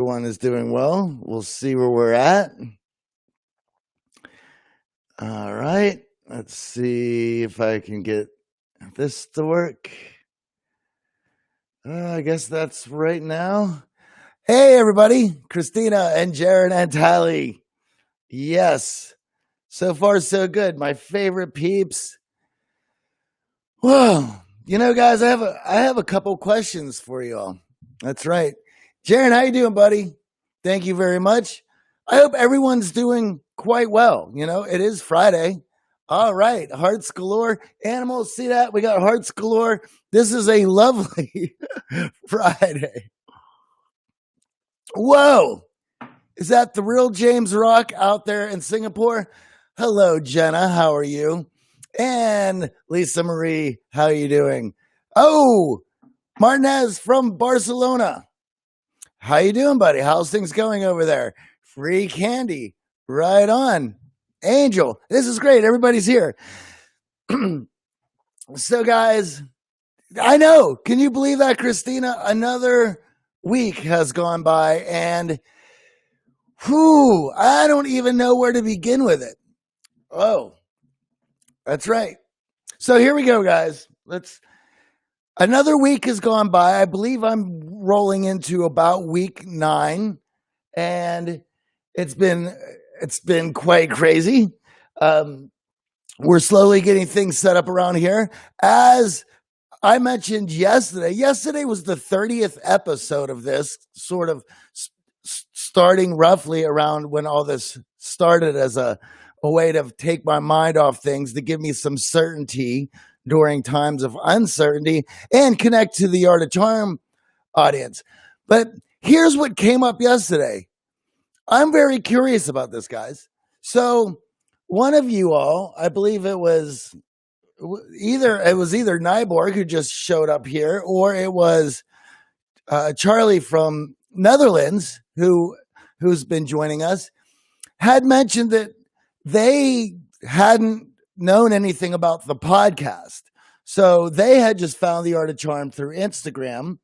Everyone is doing well. We'll see where we're at. All right. Let's see if I can get this to work. I guess that's right now. Hey, everybody. Christina and Jared and Tally. Yes. So far, so good. My favorite peeps. Whoa. Guys, I have a couple questions for you all. That's right. Jared, how you doing, buddy? Thank you very much. I hope everyone's doing quite well. It is Friday. All right. Hearts galore. Animals, see that? We got hearts galore. This is a lovely Friday. Whoa. Is that the real James Rock out there in Singapore? Hello, Jenna. How are you? And Lisa Marie, how are you doing? Oh, Martinez from Barcelona. How you doing, buddy? How's things going over there? Free candy. Right on. Angel, this is great. Everybody's here. So, guys, I know. Can you believe that, Christina? Another week has gone by, and I don't even know where to begin with it. Oh, that's right. So here we go, guys. Another week has gone by. I believe I'm rolling into about week 9, and it's been quite crazy. We're slowly getting things set up around here. As I mentioned yesterday was the 30th episode of this, sort of starting roughly around when all this started as a way to take my mind off things, to give me some certainty during times of uncertainty and connect to the Art of Charm audience. But here's what came up yesterday. I'm very curious about this, guys. So one of you all, I believe it was either Nyborg who just showed up here, or it was Charlie from Netherlands who's been joining us, had mentioned that they hadn't known anything about the podcast. So they had just found the Art of Charm through Instagram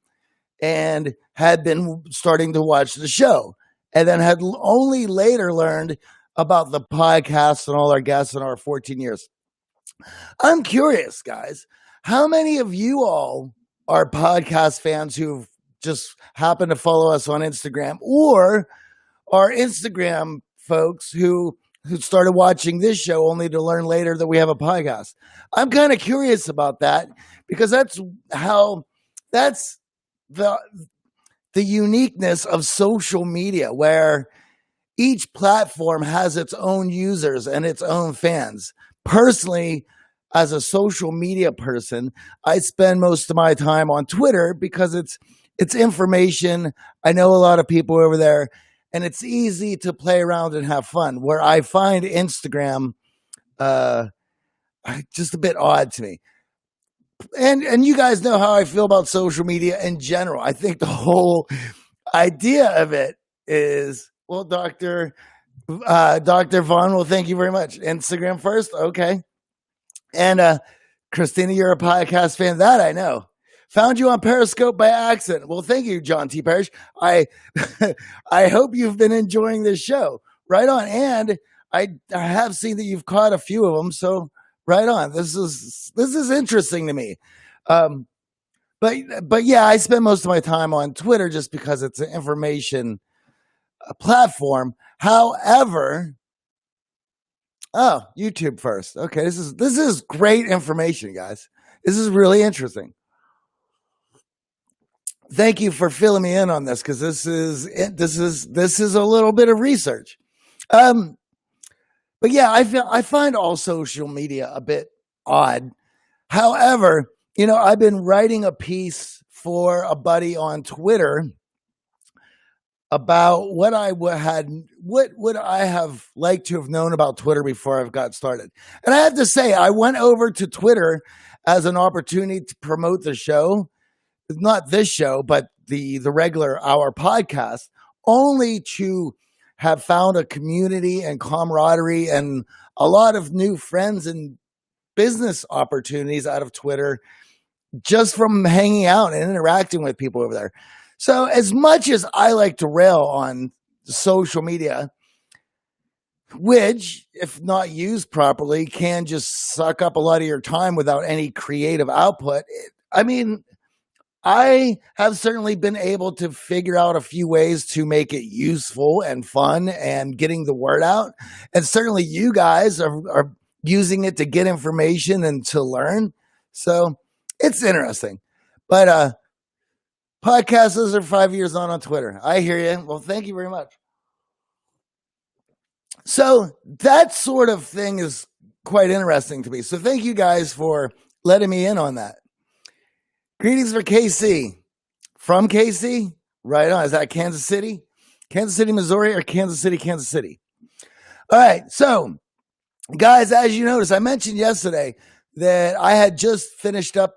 and had been starting to watch the show, and then had only later learned about the podcast and all our guests in our 14 years. I'm curious, guys, how many of you all are podcast fans who've just happened to follow us on Instagram, or are Instagram folks who started watching this show only to learn later that we have a podcast? I'm kind of curious about that, because that's the uniqueness of social media, where each platform has its own users and its own fans. Personally, as a social media person, I spend most of my time on Twitter because it's information. I know a lot of people over there, and it's easy to play around and have fun, where I find Instagram just a bit odd to me. And you guys know how I feel about social media in general. I think the whole idea of it is, well, Dr. Vaughn, well, thank you very much. Instagram first. Okay. And Christina, you're a podcast fan. That I know. Found you on Periscope by accident. Well, thank you, John T. Parrish. I hope you've been enjoying this show. Right on. And I have seen that you've caught a few of them. So right on. This is interesting to me. But yeah, I spend most of my time on Twitter just because it's an information platform. However, YouTube first. Okay, this is great information, guys. This is really interesting. Thank you for filling me in on this, because this is a little bit of research. But yeah, I find all social media a bit odd. However, I've been writing a piece for a buddy on Twitter about what would I have liked to have known about Twitter before I've got started. And I have to say, I went over to Twitter as an opportunity to promote the show, not this show, but the regular Hour podcast, only to have found a community and camaraderie and a lot of new friends and business opportunities out of Twitter, just from hanging out and interacting with people over there. So as much as I like to rail on social media, which, if not used properly, can just suck up a lot of your time without any creative output. I mean, I have certainly been able to figure out a few ways to make it useful and fun and getting the word out. And certainly you guys are using it to get information and to learn. So it's interesting. But podcasters are 5 years on Twitter. I hear you. Well, thank you very much. So that sort of thing is quite interesting to me. So thank you guys for letting me in on that. Greetings for KC. From KC? Right on. Is that Kansas City? Kansas City, Missouri, or Kansas City, Kansas City? All right. So, guys, as you noticed, I mentioned yesterday that I had just finished up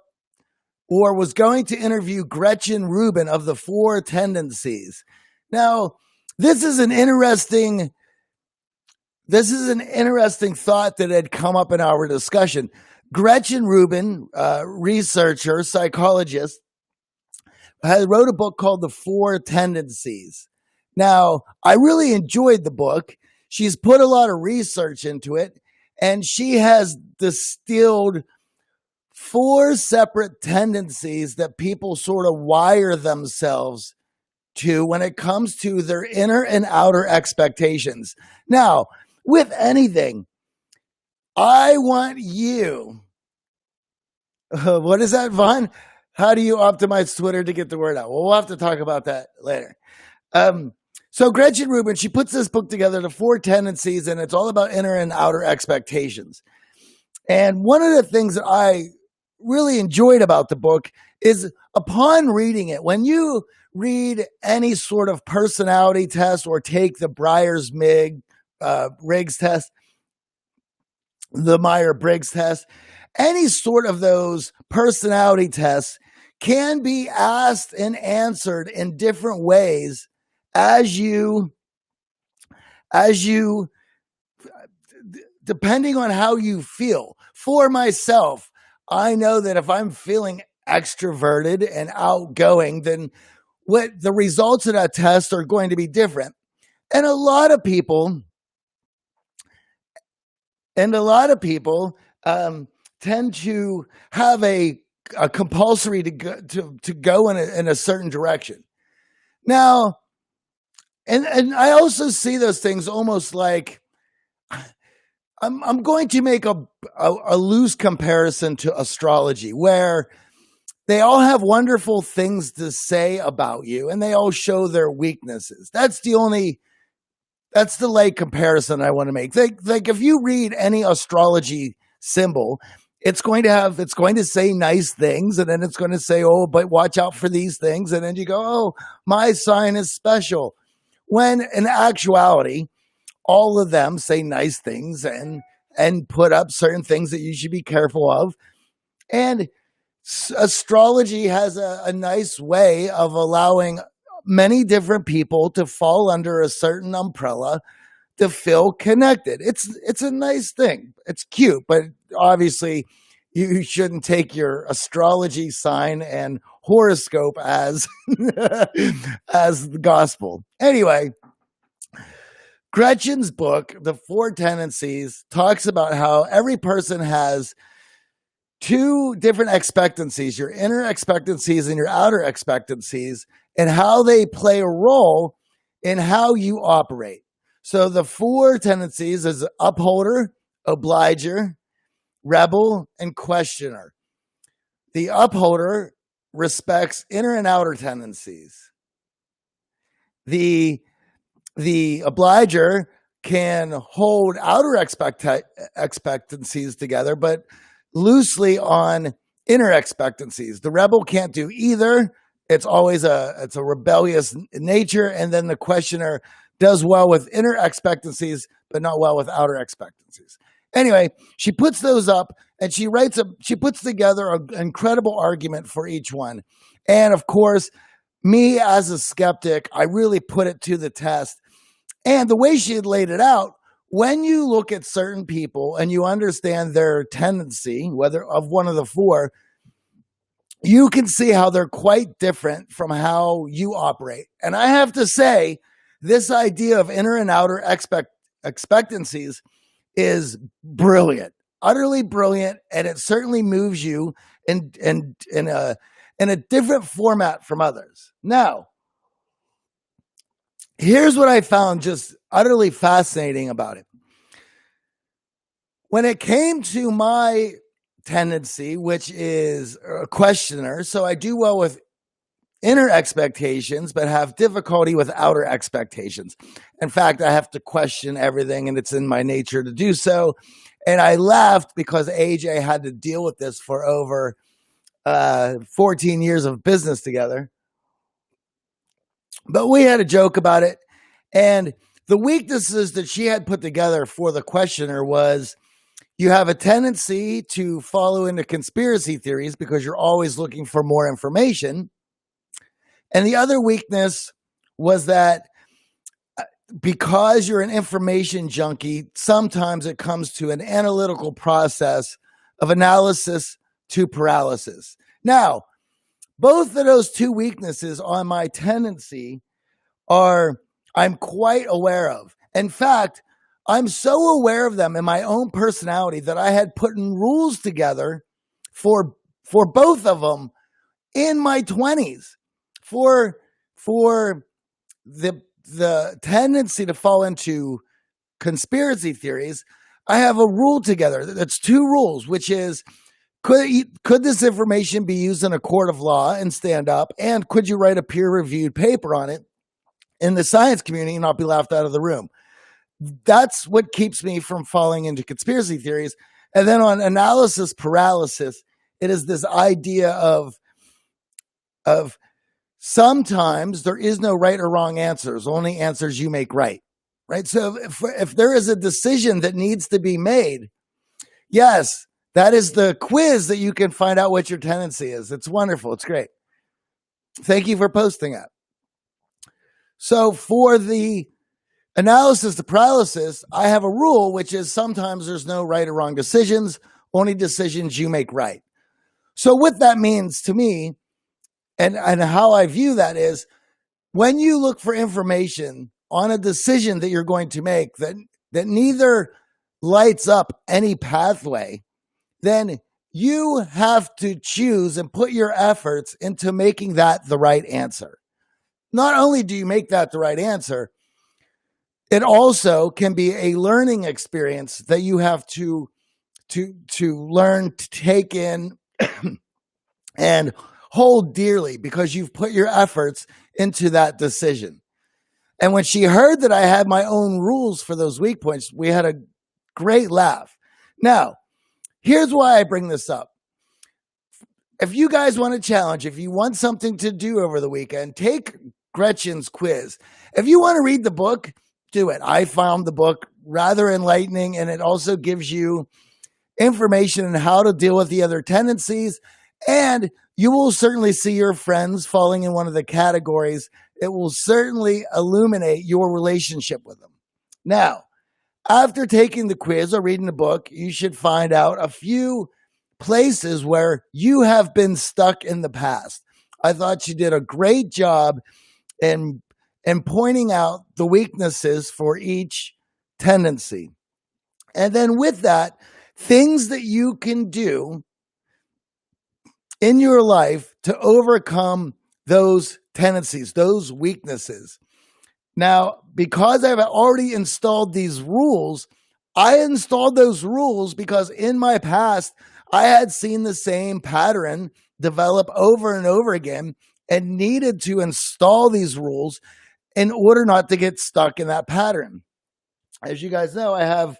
or was going to interview Gretchen Rubin of the 4 Tendencies. Now, this is an interesting thought that had come up in our discussion. Gretchen Rubin, researcher, psychologist, wrote a book called The 4 Tendencies. Now, I really enjoyed the book. She's put a lot of research into it, and she has distilled 4 separate tendencies that people sort of wire themselves to when it comes to their inner and outer expectations. Now, with anything, I want you. What is that, Vaughn? How do you optimize Twitter to get the word out? Well, we'll have to talk about that later. So Gretchen Rubin, she puts this book together, The 4 Tendencies, and it's all about inner and outer expectations. And one of the things that I really enjoyed about the book is upon reading it, when you read any sort of personality test or take the Myers-Briggs test, the Myers-Briggs test, any sort of those personality tests can be asked and answered in different ways as you depending on how you feel. For myself, I know that if I'm feeling extroverted and outgoing, then what the results of that test are going to be different. And a lot of people tend to have a compulsory to go in a certain direction. Now, and I also see those things almost like I'm going to make a loose comparison to astrology, where they all have wonderful things to say about you and they all show their weaknesses. That's the light comparison I want to make. Like if you read any astrology symbol, it's going to say nice things, and then it's going to say, oh, but watch out for these things. And then you go, oh, my sign is special. When in actuality, all of them say nice things and put up certain things that you should be careful of. And astrology has a nice way of allowing many different people to fall under a certain umbrella to feel connected. It's a nice thing. It's cute, but obviously you shouldn't take your astrology sign and horoscope as as the gospel. Anyway, Gretchen's book, The 4 Tendencies, talks about how every person has 2 different expectancies, your inner expectancies and your outer expectancies, and how they play a role in how you operate. So the 4 tendencies is upholder, obliger, rebel, and questioner. The upholder respects inner and outer tendencies. The obliger can hold outer expectancies together, but loosely on inner expectancies. The rebel can't do either. It's always a rebellious nature. And then the questioner does well with inner expectancies, but not well with outer expectancies. Anyway, she puts those up and she puts together an incredible argument for each one. And of course, me as a skeptic, I really put it to the test. And the way she had laid it out, when you look at certain people and you understand their tendency, whether of one of the 4, you can see how they're quite different from how you operate. And I have to say, this idea of inner and outer expectancies is brilliant, utterly brilliant, and it certainly moves you in a different format from others. Now, here's what I found just utterly fascinating about it. When it came to my tendency, which is a questioner, so I do well with inner expectations, but have difficulty with outer expectations. In fact, I have to question everything, and it's in my nature to do so. And I laughed because AJ had to deal with this for over 14 years of business together. But we had a joke about it. And the weaknesses that she had put together for the questioner was you have a tendency to follow into conspiracy theories because you're always looking for more information. And the other weakness was that because you're an information junkie, sometimes it comes to an analytical process of analysis to paralysis. Now, both of those two weaknesses on my tendency I'm quite aware of. In fact, I'm so aware of them in my own personality that I had put in rules together for both of them in my 20s. For the tendency to fall into conspiracy theories, I have a rule together. That's two rules, which is could this information be used in a court of law and stand up? And could you write a peer-reviewed paper on it in the science community and not be laughed out of the room? That's what keeps me from falling into conspiracy theories. And then on analysis paralysis, it is this idea of sometimes there is no right or wrong answers, only answers you make right. So if there is a decision that needs to be made, yes, that is the quiz that you can find out what your tendency is. It's wonderful. It's great. Thank you for posting that. So for the analysis to paralysis, I have a rule, which is sometimes there's no right or wrong decisions, only decisions you make right. So what that means to me and how I view that is when you look for information on a decision that you're going to make that neither lights up any pathway, then you have to choose and put your efforts into making that the right answer. Not only do you make that the right answer, it also can be a learning experience that you have to learn to take in and hold dearly because you've put your efforts into that decision. And when she heard that I had my own rules for those weak points, we had a great laugh. Now, here's why I bring this up. If you guys want a challenge, if you want something to do over the weekend, take Gretchen's quiz. If you want to read the book, do it. I found the book rather enlightening, and it also gives you information on how to deal with the other tendencies, and you will certainly see your friends falling in one of the categories. It will certainly illuminate your relationship with them. Now, after taking the quiz or reading the book, you should find out a few places where you have been stuck in the past. I thought you did a great job in pointing out the weaknesses for each tendency. And then with that, things that you can do in your life to overcome those tendencies, those weaknesses. Now, because I've already installed these rules, I installed those rules because in my past, I had seen the same pattern develop over and over again and needed to install these rules in order not to get stuck in that pattern. As you guys know, I have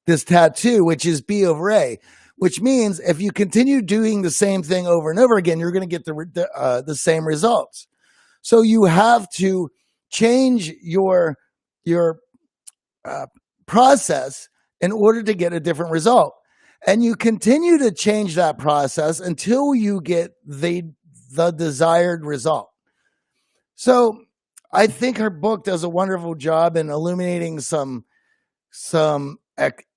this tattoo, which is B over A, which means if you continue doing the same thing over and over again, you're going to get the same results. So you have to change your process in order to get a different result. And you continue to change that process until you get the desired result. So I think her book does a wonderful job in illuminating some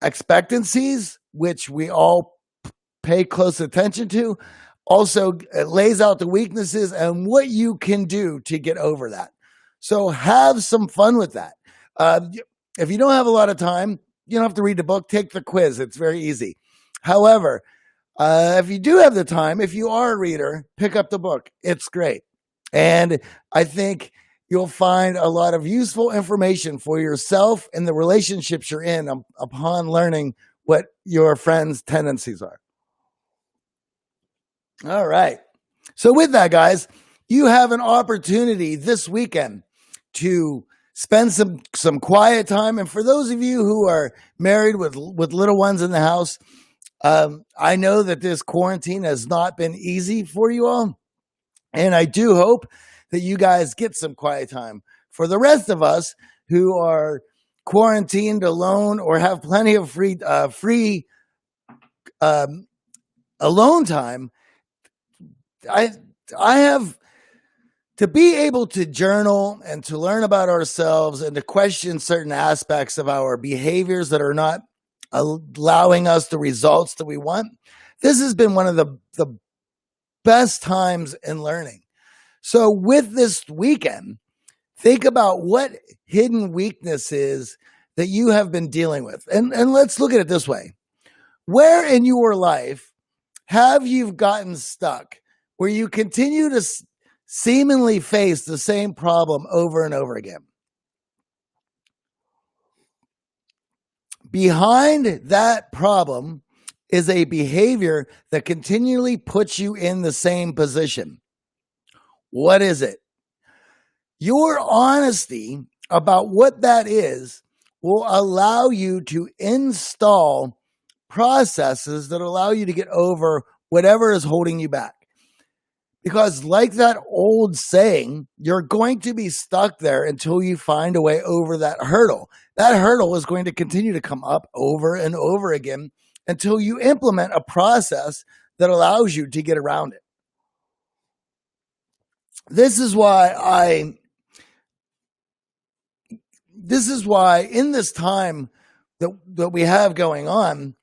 expectancies, which we all pay close attention to. Also, it lays out the weaknesses and what you can do to get over that. So have some fun with that. If you don't have a lot of time, you don't have to read the book. Take the quiz. It's very easy. However, if you do have the time, if you are a reader, pick up the book. It's great. And I think you'll find a lot of useful information for yourself and the relationships you're in upon learning what your friends' tendencies are. All right. So with that, guys, you have an opportunity this weekend to spend some quiet time. And for those of you who are married with little ones in the house, I know that this quarantine has not been easy for you all. And I do hope that you guys get some quiet time. For the rest of us who are quarantined alone or have plenty of free alone time, I have to be able to journal and to learn about ourselves and to question certain aspects of our behaviors that are not allowing us the results that we want. This has been one of the best times in learning. So with this weekend, think about what hidden weaknesses that you have been dealing with. And let's look at it this way. Where in your life have you gotten stuck where you continue to seemingly face the same problem over and over again? Behind that problem is a behavior that continually puts you in the same position. What is it? Your honesty about what that is will allow you to install processes that allow you to get over whatever is holding you back. Because like that old saying, you're going to be stuck there until you find a way over that hurdle. That hurdle is going to continue to come up over and over again until you implement a process that allows you to get around it. This is why in this time that we have going on,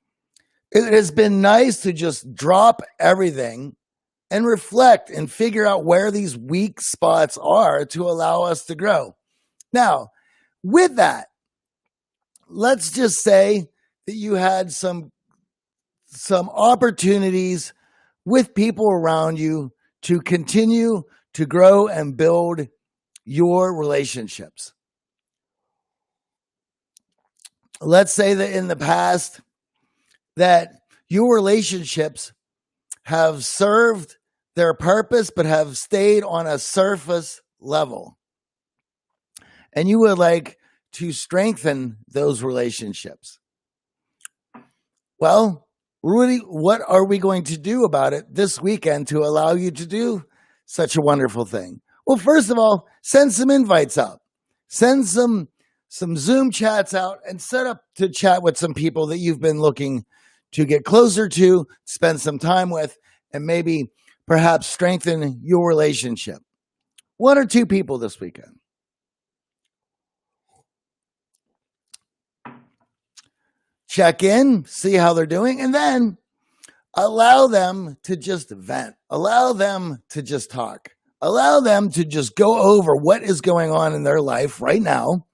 it has been nice to just drop everything and reflect and figure out where these weak spots are to allow us to grow. Now, with that, let's just say that you had some opportunities with people around you to continue to grow and build your relationships. Let's say that in the past that your relationships have served their purpose but have stayed on a surface level. And you would like to strengthen those relationships. Well, Rudy, what are we going to do about it this weekend to allow you to do such a wonderful thing? Well, first of all, send some invites out. Send some Zoom chats out and set up to chat with some people that you've been looking to get closer to, spend some time with, and maybe perhaps strengthen your relationship. 1 or 2 people this weekend. Check in, see how they're doing, and then allow them to just vent. Allow them to just talk. Allow them to just go over what is going on in their life right now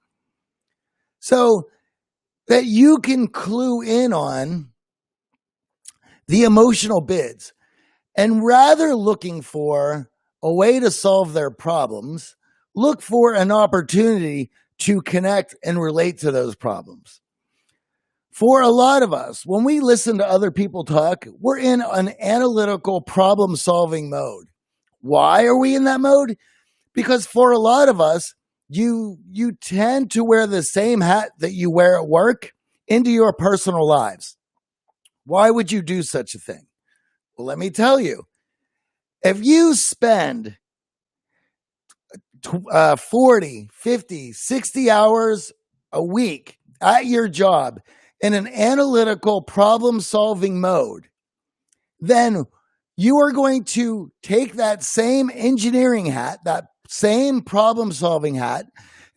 so that you can clue in on the emotional bids. And rather looking for a way to solve their problems, look for an opportunity to connect and relate to those problems. For a lot of us, when we listen to other people talk, we're in an analytical problem-solving mode. Why are we in that mode? Because for a lot of us, you tend to wear the same hat that you wear at work into your personal lives. Why would you do such a thing? Well, let me tell you, if you spend 40, 50, 60 hours a week at your job in an analytical problem-solving mode, then you are going to take that same engineering hat, that same problem-solving hat,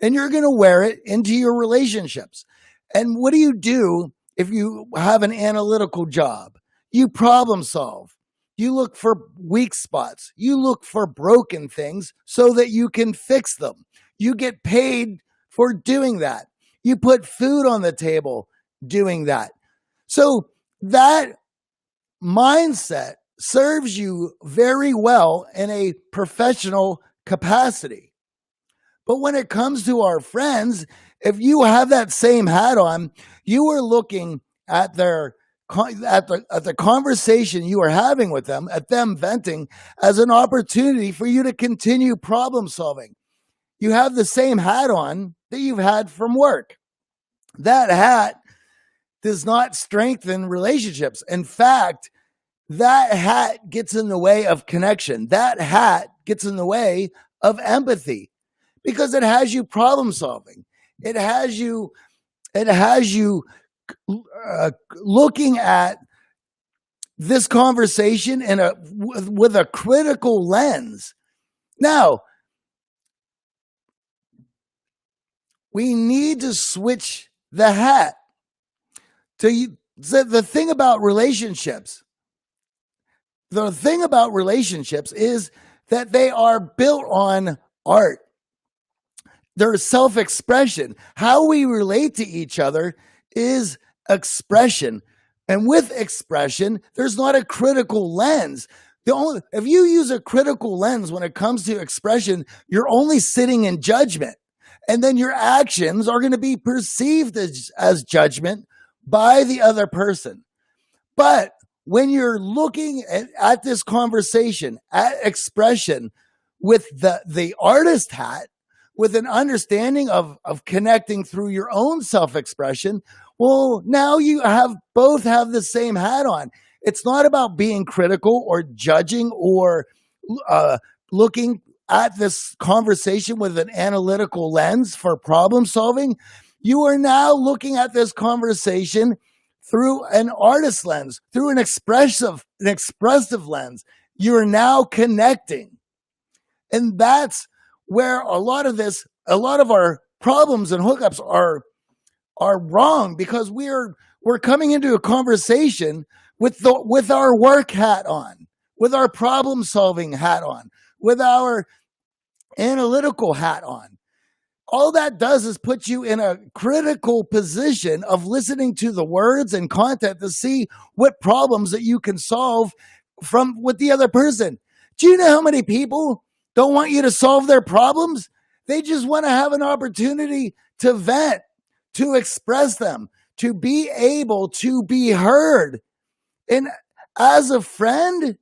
and you're going to wear it into your relationships. And what do you do if you have an analytical job? You problem solve. You look for weak spots. You look for broken things so that you can fix them. You get paid for doing that. You put food on the table doing that. So that mindset serves you very well in a professional capacity. But when it comes to our friends, if you have that same hat on, you are looking at the conversation you are having with them, at them venting, as an opportunity for you to continue problem solving. You have the same hat on that you've had from work. That hat does not strengthen relationships. In fact, that hat gets in the way of connection. That hat gets in the way of empathy because it has you problem solving. It has you looking at this conversation with a critical lens. Now, we need to switch the hat. The thing about relationships is that they are built on art. They're self-expression. How we relate to each other is expression. And with expression, there's not a critical lens. If you use a critical lens when it comes to expression, you're only sitting in judgment. And then your actions are going to be perceived as judgment by the other person. But when you're looking at this conversation, at expression with the artist hat, with an understanding of connecting through your own self-expression, well, now you both have the same hat on. It's not about being critical or judging or looking at this conversation with an analytical lens for problem solving. You are now looking at this conversation through an artist lens, through an expressive lens. You're now connecting. And that's where a lot of our problems and hookups are wrong, because we're coming into a conversation with our work hat on, with our problem solving hat on, with our analytical hat on. All that does is put you in a critical position of listening to the words and content to see what problems that you can solve with the other person. Do you know how many people don't want you to solve their problems? They just want to have an opportunity to vent, to express them, to be able to be heard. And as a friend,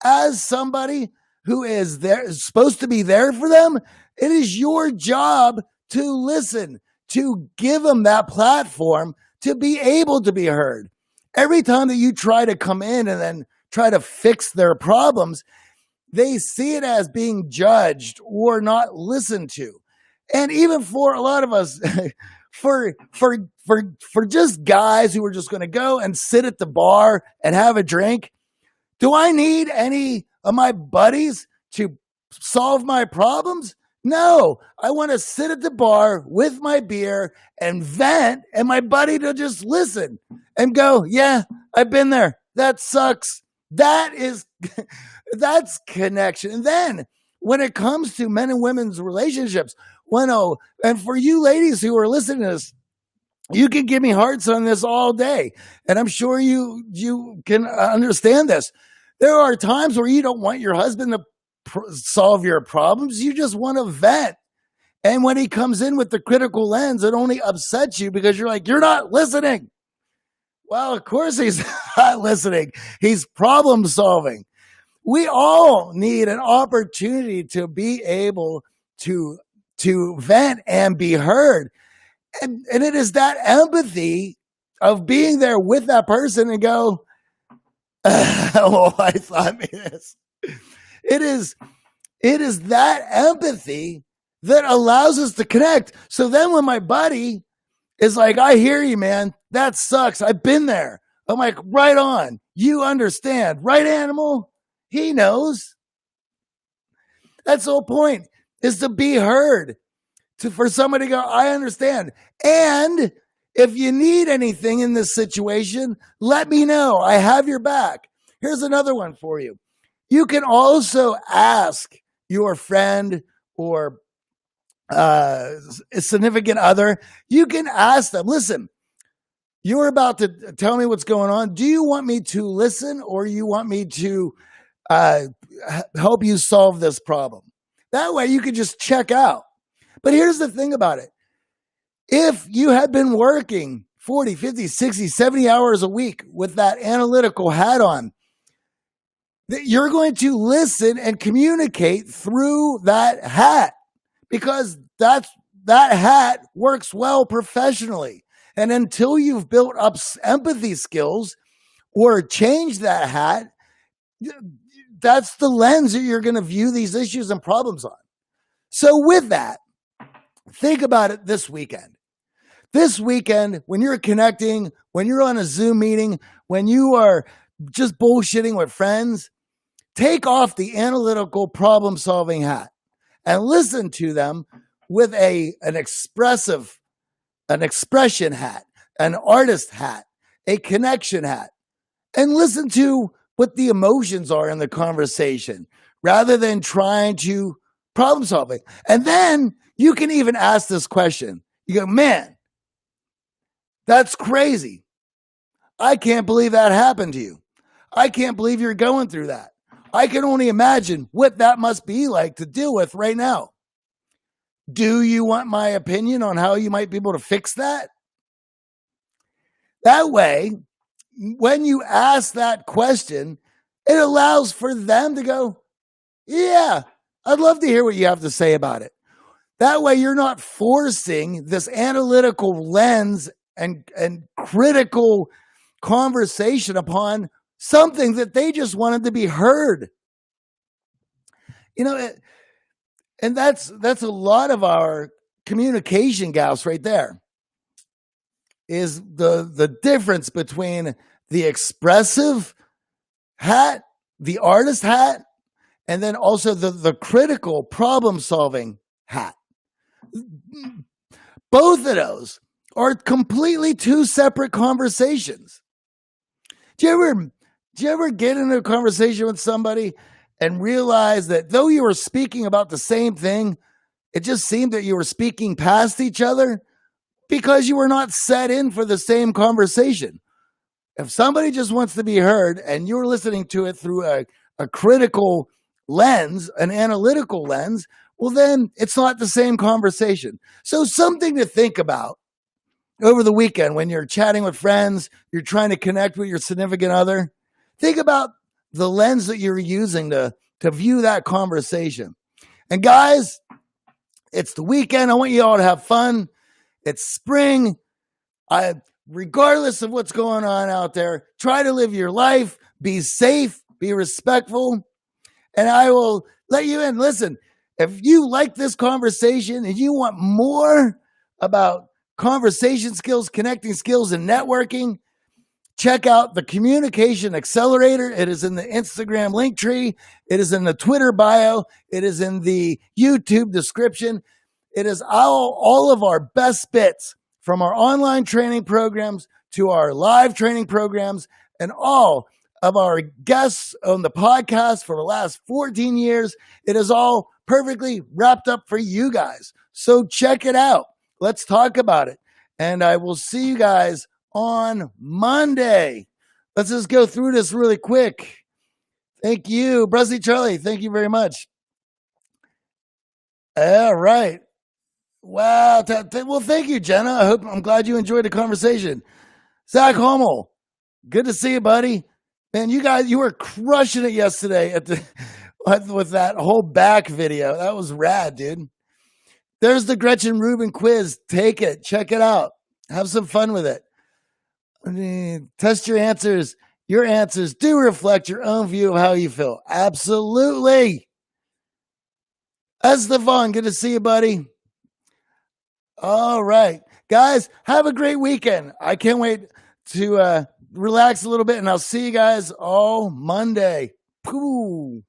as somebody who is supposed to be there for them, it is your job to listen, to give them that platform to be able to be heard. Every time that you try to come in and then try to fix their problems, they see it as being judged or not listened to. And even for a lot of us, for just guys who are just going to go and sit at the bar and have a drink, do I need any of my buddies to solve my problems? No, I want to sit at the bar with my beer and vent, and my buddy to just listen and go, yeah, I've been there. That sucks. That's connection. And then when it comes to men and women's relationships, and for you ladies who are listening to this, you can give me hearts on this all day. And I'm sure you can understand this. There are times where you don't want your husband to solve your problems. You just want to vent. And when he comes in with the critical lens, it only upsets you because you're like, you're not listening. Well, of course he's not listening. He's problem solving. We all need an opportunity to be able to vent and be heard. And it is that empathy of being there with that person and go, oh, I thought this. It is that empathy that allows us to connect. So then when my buddy is like, I hear you, man, that sucks. I've been there. I'm like, right on. You understand, right, animal? He knows. That's the whole point, is to be heard, for somebody to go, I understand. And if you need anything in this situation, let me know. I have your back. Here's another one for you. You can also ask your friend or a significant other, you can ask them, listen, you're about to tell me what's going on. Do you want me to listen or you want me to help you solve this problem? That way you can just check out. But here's the thing about it. If you had been working 40, 50, 60, 70 hours a week with that analytical hat on, you're going to listen and communicate through that hat because that hat works well professionally. And until you've built up empathy skills or changed that hat, that's the lens that you're going to view these issues and problems on. So with that, think about it this weekend. This weekend, when you're connecting, when you're on a Zoom meeting, when you are just bullshitting with friends, take off the analytical problem-solving hat and listen to them with an expression hat, an artist hat, a connection hat, and listen to what the emotions are in the conversation rather than trying to problem solve it. And then you can even ask this question. You go, man, that's crazy. I can't believe that happened to you. I can't believe you're going through that. I can only imagine what that must be like to deal with right now. Do you want my opinion on how you might be able to fix that? That way, when you ask that question, it allows for them to go, yeah, I'd love to hear what you have to say about it. That way, you're not forcing this analytical lens and critical conversation upon something that they just wanted to be heard. You know, and that's a lot of our communication gaps right there. Is the difference between the expressive hat, the artist hat, and then also the critical problem-solving hat. Both of those are completely two separate conversations. Do you ever get into a conversation with somebody and realize that though you were speaking about the same thing, it just seemed that you were speaking past each other because you were not set in for the same conversation? If somebody just wants to be heard and you're listening to it through a critical lens, an analytical lens, well, then it's not the same conversation. So something to think about over the weekend when you're chatting with friends, you're trying to connect with your significant other. Think about the lens that you're using to view that conversation. And guys, it's the weekend. I want you all to have fun. It's spring. Regardless of what's going on out there, try to live your life, be safe, be respectful, and I will let you in. Listen, if you like this conversation and you want more about conversation skills, connecting skills, and networking, check out the Communication Accelerator. It is in the Instagram link tree. It is in the Twitter bio. It is in the YouTube description. It is all of our best bits from our online training programs to our live training programs and all of our guests on the podcast for the last 14 years. It is all perfectly wrapped up for you guys. So check it out. Let's talk about it. And I will see you guys on Monday. Let's just go through this really quick. Thank you. Brusty Charlie, thank you very much. All right. Wow. Well, thank you, Jenna. I'm glad you enjoyed the conversation. Zach Hummel, good to see you, buddy. Man, you were crushing it yesterday with that whole back video. That was rad, dude. There's the Gretchen Rubin quiz. Take it. Check it out. Have some fun with it. Test your answers. Your answers do reflect your own view of how you feel. Absolutely. Estevan, good to see you, buddy. All right. Guys, have a great weekend. I can't wait to relax a little bit, and I'll see you guys all Monday. Pooh.